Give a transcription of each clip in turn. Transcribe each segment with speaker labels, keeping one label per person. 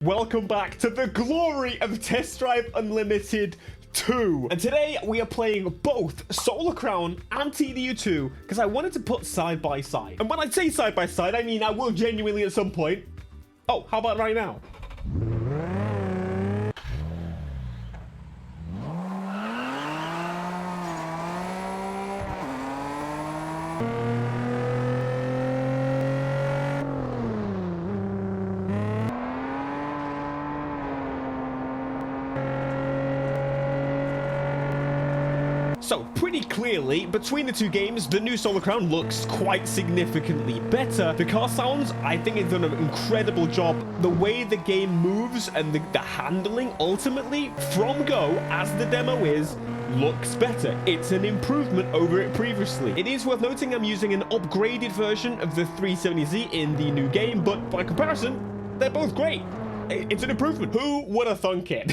Speaker 1: Welcome back to the glory of Test Drive Unlimited 2. And today we are playing both Solar Crown and TDU2 because I wanted to put side by side. And when I say side by side, I mean I will genuinely at some point. Oh, how about right now? So, pretty clearly, between the two games, the new Solar Crown looks quite significantly better. The car sounds, I think it's done an incredible job. The way the game moves and the handling, ultimately, from go, as the demo is, looks better. It's an improvement over it previously. It is worth noting I'm using an upgraded version of the 370Z in the new game, but by comparison, they're both great. It's an improvement. Who would have thunk it?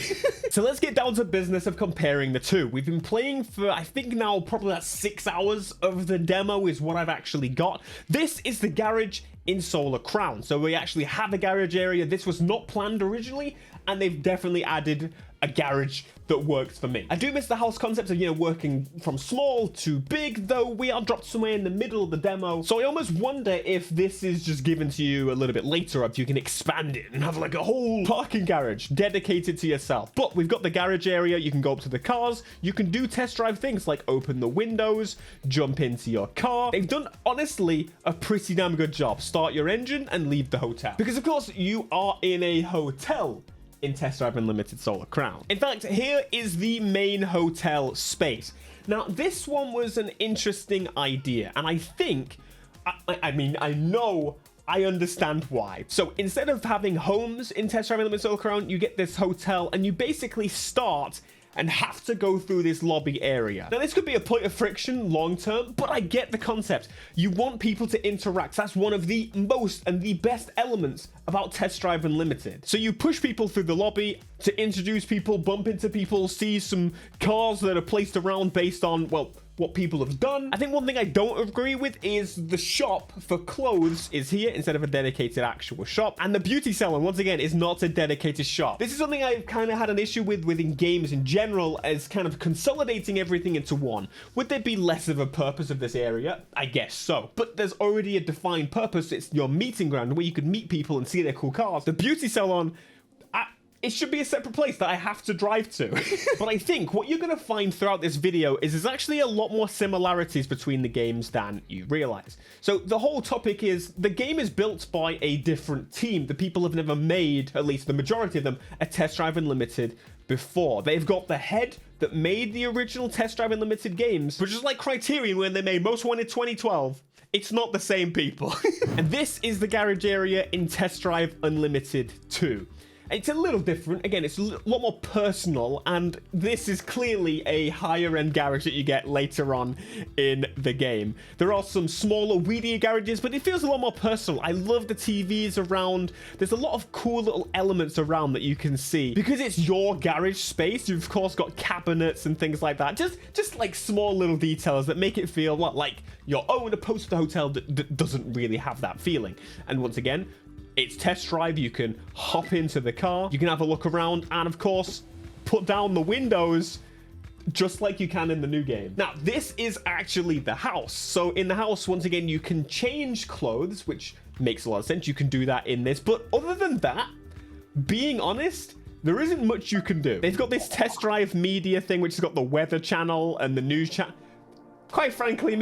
Speaker 1: So let's get down to business of comparing the two. We've been playing for, I think now, probably about 6 hours of the demo is what I've actually got. This is the garage in Solar Crown. So we actually have a garage area. This was not planned originally, and they've definitely added a garage that works for me. I do miss the house concept of, working from small to big, though we are dropped somewhere in the middle of the demo. So I almost wonder if this is just given to you a little bit later, if you can expand it and have like a whole parking garage dedicated to yourself. But we've got the garage area. You can go up to the cars. You can do test drive things like open the windows, jump into your car. They've done, honestly, a pretty damn good job. Start your engine and leave the hotel. Because, of course, you are in a hotel in Test Drive Unlimited Solar Crown. In fact, here is the main hotel space. Now, this one was an interesting idea, and I think, I know I understand why. So instead of having homes in Test Drive Unlimited Solar Crown, you get this hotel, and you basically start and have to go through this lobby area. Now, this could be a point of friction long term, but I get the concept. You want people to interact. That's one of the most and the best elements about Test Drive Unlimited. So you push people through the lobby to introduce people, bump into people, see some cars that are placed around based on, well, what people have done. I think one thing I don't agree with is the shop for clothes is here instead of a dedicated actual shop. And the beauty salon, once again, is not a dedicated shop. This is something I've kind of had an issue with within games in general, as kind of consolidating everything into one. Would there be less of a purpose of this area? I guess so. But there's already a defined purpose. It's your meeting ground where you can meet people and see their cool cars. The beauty salon, it should be a separate place that I have to drive to. But I think what you're going to find throughout this video is there's actually a lot more similarities between the games than you realize. So the whole topic is the game is built by a different team. The people have never made, at least the majority of them, a Test Drive Unlimited before. They've got the head that made the original Test Drive Unlimited games, but just like Criterion when they made Most Wanted 2012, it's not the same people. And this is the garage area in Test Drive Unlimited 2. It's a little different. Again, it's a lot more personal, and this is clearly a higher end garage that you get later on in the game. There are some smaller, weedier garages, but it feels a lot more personal. I love the TVs around. There's a lot of cool little elements around that you can see. Because it's your garage space, you've of course got cabinets and things like that. Just like small little details that make it feel like your own, opposed to the hotel that doesn't really have that feeling. And once again, it's test drive. You can hop into the car, you can have a look around, and of course, put down the windows just like you can in the new game. Now, this is actually the house. So in the house, once again, you can change clothes, which makes a lot of sense. You can do that in this. But other than that, being honest, there isn't much you can do. They've got this test drive media thing, which has got the weather channel and the news channel. Quite frankly,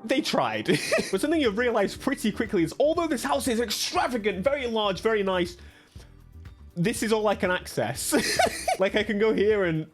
Speaker 1: they tried. But something you'll realize pretty quickly is, although this house is extravagant, very large, very nice, this is all I can access. Like, I can go here and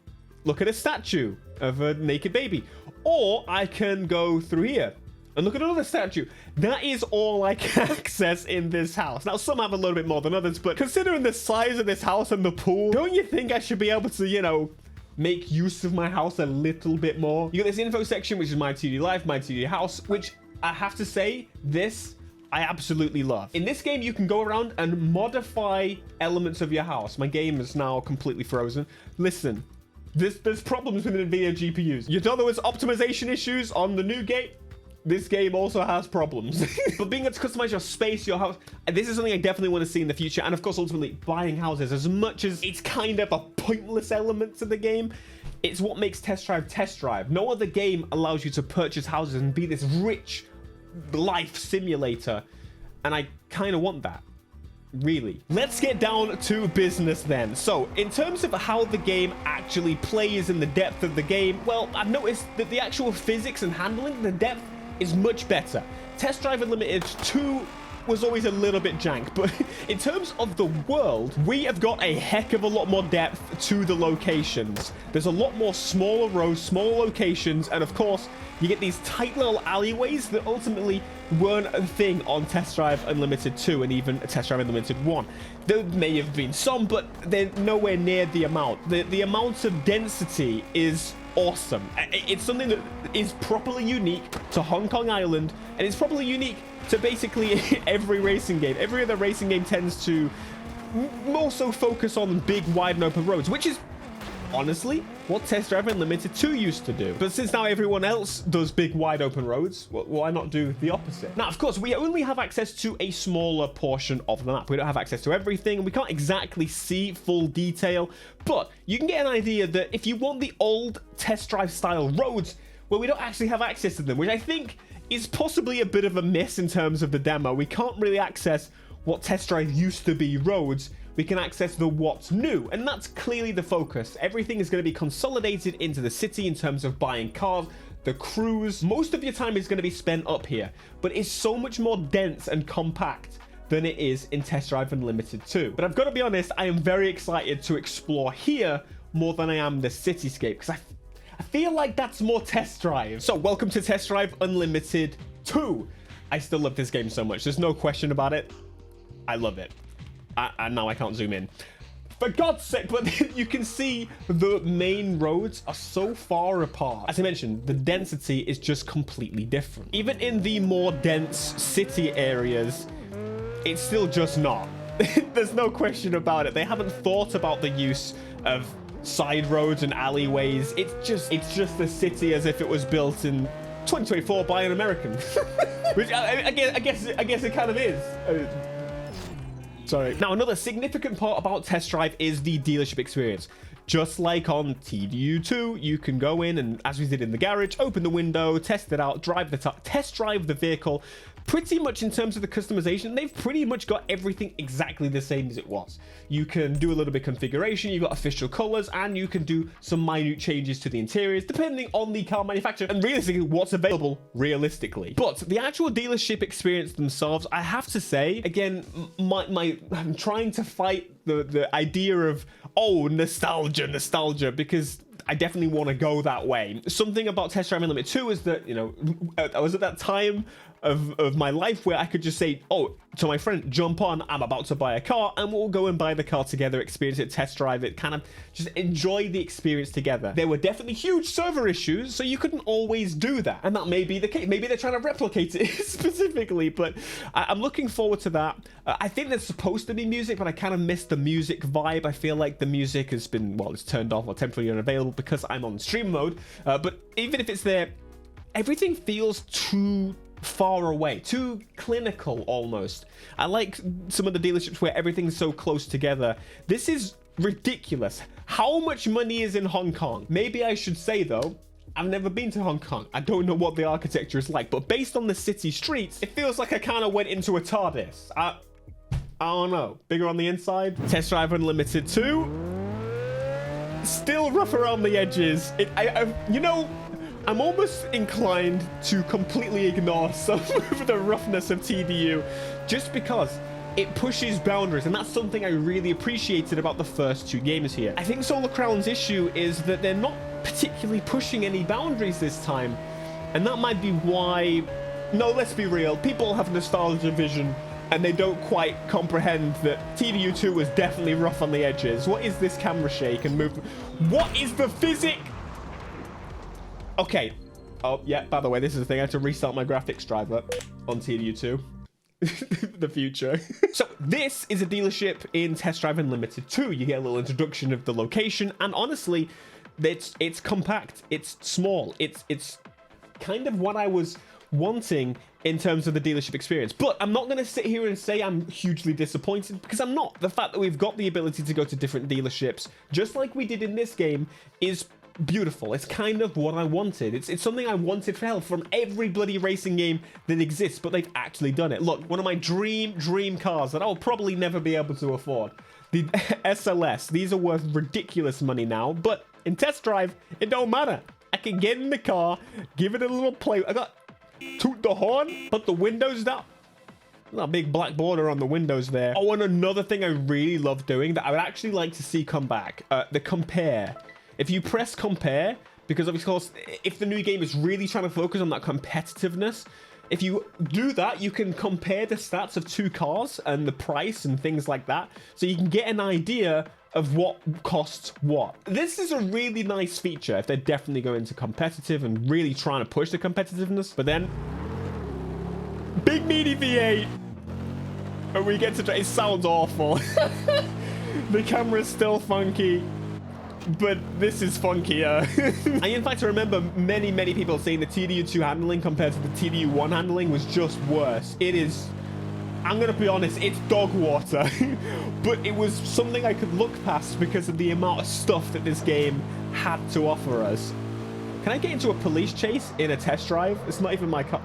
Speaker 1: look at a statue of a naked baby. Or I can go through here and look at another statue. That is all I can access in this house. Now, some have a little bit more than others, but considering the size of this house and the pool, don't you think I should be able to, make use of my house a little bit more? You got this info section, which is my 2D life, my 2D house, which I have to say, this I absolutely love. In this game, you can go around and modify elements of your house. My game is now completely frozen. Listen, there's problems with NVIDIA GPUs. You know there was optimization issues on the new game? this game also has problems. But being able to customize your space, your house, this is something I definitely want to see in the future. And of course, ultimately, buying houses, as much as it's kind of a pointless element to the game, it's what makes Test Drive. No other game allows you to purchase houses and be this rich life simulator. And I kind of want that. Really. Let's get down to business then. So, in terms of how the game actually plays and the depth of the game, well, I've noticed that the actual physics and handling, the depth is much better. Test Drive Unlimited 2 was always a little bit jank, but in terms of the world, we have got a heck of a lot more depth to the locations. There's a lot more smaller roads, smaller locations, and of course, you get these tight little alleyways that ultimately weren't a thing on Test Drive Unlimited 2 and even Test Drive Unlimited 1. There may have been some, but they're nowhere near the amount. The amount of density is awesome. It's something that is properly unique to Hong Kong Island, and it's properly unique to basically every racing game. Every other racing game tends to more so focus on big, wide and open roads, which is honestly what Test Drive Unlimited 2 used to do. But since now everyone else does big, wide open roads, well, why not do the opposite? Now, of course, we only have access to a smaller portion of the map. We don't have access to everything, and we can't exactly see full detail, but you can get an idea that if you want the old Test Drive style roads, well, we don't actually have access to them, which I think is possibly a bit of a miss in terms of the demo. We can't really access what Test Drive used to be roads. We can access the what's new, and that's clearly the focus. Everything is going to be consolidated into the city in terms of buying cars, the crews. Most of your time is going to be spent up here, but it's so much more dense and compact than it is in Test Drive Unlimited 2. But I've got to be honest, I am very excited to explore here more than I am the cityscape, because I feel like that's more Test Drive. So welcome to Test Drive Unlimited 2. I still love this game so much. There's no question about it. I love it. And now I can't zoom in. For God's sake, but you can see the main roads are so far apart. As I mentioned, the density is just completely different. Even in the more dense city areas, it's still just not. There's no question about it. They haven't thought about the use of side roads and alleyways. It's just the city as if it was built in 2024 by an American. Which I guess it kind of is. Sorry. Now, another significant part about Test Drive is the dealership experience. Just like on TDU2, you can go in and, as we did in the garage, open the window, test it out, test drive the vehicle. Pretty much in terms of the customization, they've pretty much got everything exactly the same as it was. You can do a little bit of configuration, you've got official colors, and you can do some minute changes to the interiors depending on the car manufacturer and realistically what's available realistically. But the actual dealership experience themselves, I have to say, again, I'm trying to fight the idea of, oh, nostalgia, because I definitely want to go that way. Something about Test Drive Unlimited 2 is that, you know, I was at that time of my life where I could just say, oh, to my friend, jump on, I'm about to buy a car, and we'll go and buy the car together, experience it, test drive it, kind of just enjoy the experience together. There were definitely huge server issues, so you couldn't always do that, and that may be the case. Maybe they're trying to replicate it specifically, but I'm looking forward to that. I think there's supposed to be music, but I kind of missed the music vibe. I feel like the music has been, well, it's turned off or temporarily unavailable because I'm on stream mode, but even if it's there, everything feels too far away, too clinical almost. I like some of the dealerships where everything's so close together. This is ridiculous. How much money is in Hong Kong? Maybe I should say though, I've never been to Hong Kong. I don't know what the architecture is like, but based on the city streets, it feels like I kind of went into a TARDIS. I don't know. Bigger on the inside. Test Drive Unlimited 2. Still rough around the edges. You know, I'm almost inclined to completely ignore some of the roughness of TDU just because it pushes boundaries, and that's something I really appreciated about the first two games here. I think Solar Crown's issue is that they're not particularly pushing any boundaries this time, and that might be why, no, let's be real, people have nostalgia vision and they don't quite comprehend that TDU2 was definitely rough on the edges. What is this camera shake and move? What is the physics? Okay. Oh, yeah, by the way, this is the thing. I have to restart my graphics driver on TDU2. The future. So this is a dealership in Test Drive Unlimited 2. You get a little introduction of the location, and honestly, it's compact. It's small. It's kind of what I was wanting in terms of the dealership experience. But I'm not going to sit here and say I'm hugely disappointed, because I'm not. The fact that we've got the ability to go to different dealerships, just like we did in this game, is beautiful. It's kind of what I wanted. It's something I wanted for hell from every bloody racing game that exists, but they've actually done it. Look, one of my dream cars that I'll probably never be able to afford, the SLS. These are worth ridiculous money now, but in test drive, it don't matter. I can get in the car, give it a little play. I got toot the horn, put the windows down. A big black border on the windows there. Oh, and another thing I really love doing that I would actually like to see come back, the compare. If you press compare, because of course, if the new game is really trying to focus on that competitiveness, if you do that, you can compare the stats of two cars and the price and things like that. So you can get an idea of what costs what. This is a really nice feature if they're definitely going to competitive and really trying to push the competitiveness. But then, big meaty V8. And we get to, it sounds awful. The camera's still funky, but this is funkier. I in fact remember many people saying the TDU2 handling compared to the TDU1 handling was just worse. It is, I'm gonna be honest, it's dog water. But it was something I could look past because of the amount of stuff that this game had to offer us. Can I get into a police chase in a test drive? It's not even my car.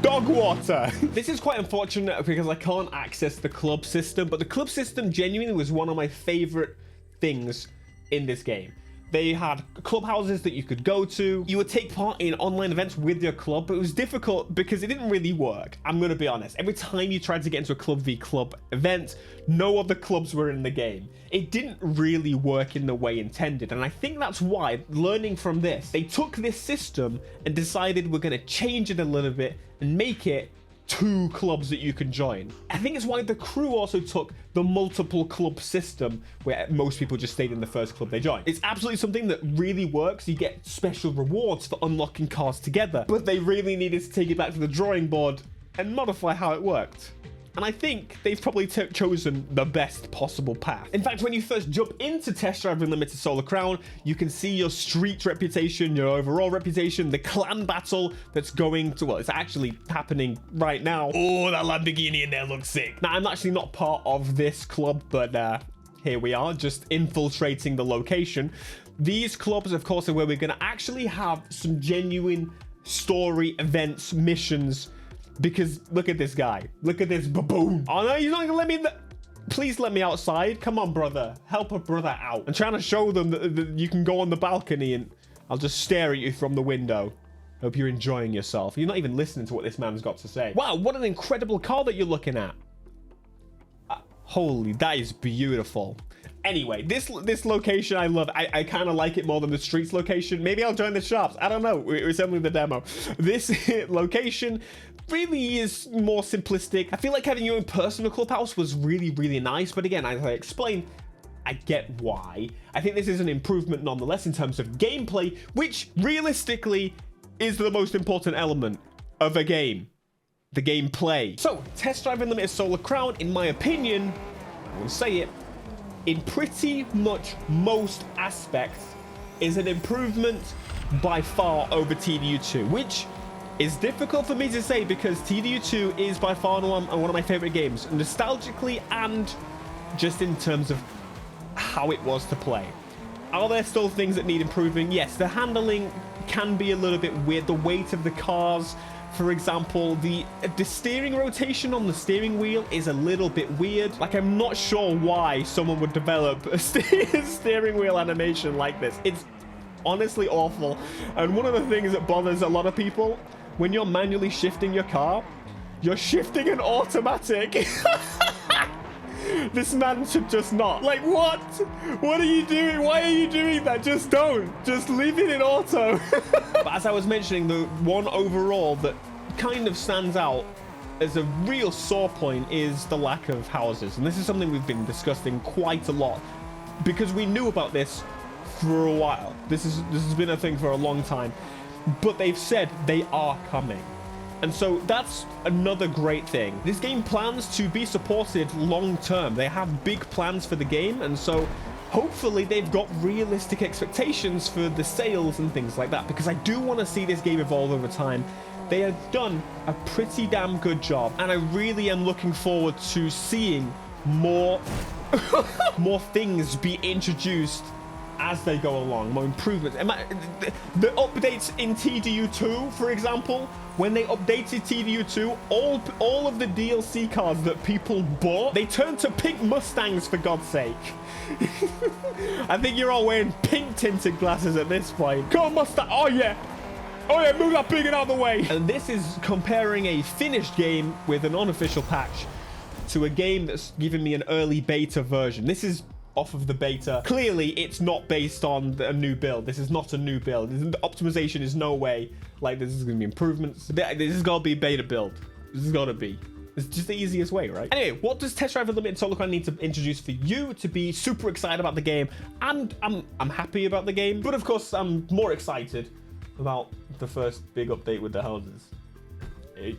Speaker 1: Dog water. This is quite unfortunate because I can't access the club system, but the club system genuinely was one of my favorite things in this game. They had clubhouses that you could go to. You would take part in online events with your club, but it was difficult because it didn't really work. I'm going to be honest. Every time you tried to get into a club v club event, no other clubs were in the game. It didn't really work in the way intended. And I think that's why, learning from this, they took this system and decided we're going to change it a little bit and make it 2 clubs that you can join. I think it's why the crew also took the multiple club system where most people just stayed in the first club they joined. It's absolutely something that really works. You get special rewards for unlocking cars together, but they really needed to take it back to the drawing board and modify how it worked. And I think they've probably chosen the best possible path. In fact, when you first jump into Test Drive Unlimited Solar Crown, you can see your street reputation, your overall reputation, the clan battle that's going to, well, it's actually happening right now. Oh, that Lamborghini in there looks sick. Now, I'm actually not part of this club, but here we are, just infiltrating the location. These clubs, of course, are where we're going to actually have some genuine story events, missions. Because look at this guy. Look at this baboon. Oh no, you're not gonna let me please let me outside. Come on, brother. Help a brother out. I'm trying to show them that you can go on the balcony and I'll just stare at you from the window. Hope you're enjoying yourself. You're not even listening to what this man's got to say. Wow, what an incredible car that you're looking at. Holy, that is beautiful. Anyway, this location I love. I kind of like it more than the streets location. Maybe I'll join the shops. I don't know. It was only the demo. This location really is more simplistic. I feel like having your own personal clubhouse was really nice. But again, as I explained, I get why. I think this is an improvement nonetheless in terms of gameplay, which realistically is the most important element of a game. The gameplay. So, Test Drive Unlimited Solar Crown, in my opinion, I will say it, in pretty much most aspects, is an improvement by far over TDU2, which is difficult for me to say because TDU2 is by far one of my favorite games, nostalgically and just in terms of how it was to play. Are there still things that need improving? Yes, the handling can be a little bit weird. The weight of the cars, for example, the steering rotation on the steering wheel is a little bit weird. Like, I'm not sure why someone would develop a steering wheel animation like this. It's honestly awful. And one of the things that bothers a lot of people, when you're manually shifting your car, you're shifting an automatic. This man should just not. Like, what? What are you doing? Why are you doing that? Just don't. Just leave it in auto. But as I was mentioning, the one overall that kind of stands out as a real sore point is the lack of houses. And this is something we've been discussing quite a lot because we knew about this for a while. This has been a thing for a long time. But they've said they are coming. And so that's another great thing. This game plans to be supported long term. They have big plans for the game. And so hopefully they've got realistic expectations for the sales and things like that. Because I do want to see this game evolve over time. They have done a pretty damn good job, and I really am looking forward to seeing more more things be introduced as they go along, more improvements. The updates in TDU2, for example, when they updated TDU2, all of the DLC cards that people bought, they turned to pink Mustangs, for God's sake. I think you're all wearing pink tinted glasses at this point. Come on, Mustang. Oh yeah, move that bigot out of the way. And this is comparing a finished game with an unofficial patch to a game that's given me an early beta version. This is off of the beta. Clearly, it's not based on a new build. This is not a new build. The optimization is no way like this is going to be improvements. This is going to be a beta build. This is going to be. It's just the easiest way, right? Anyway, what does Test Drive Unlimited Solo Crown need to introduce for you to be super excited about the game? And I'm happy about the game, but of course, I'm more excited about the first big update with the houses. Hey.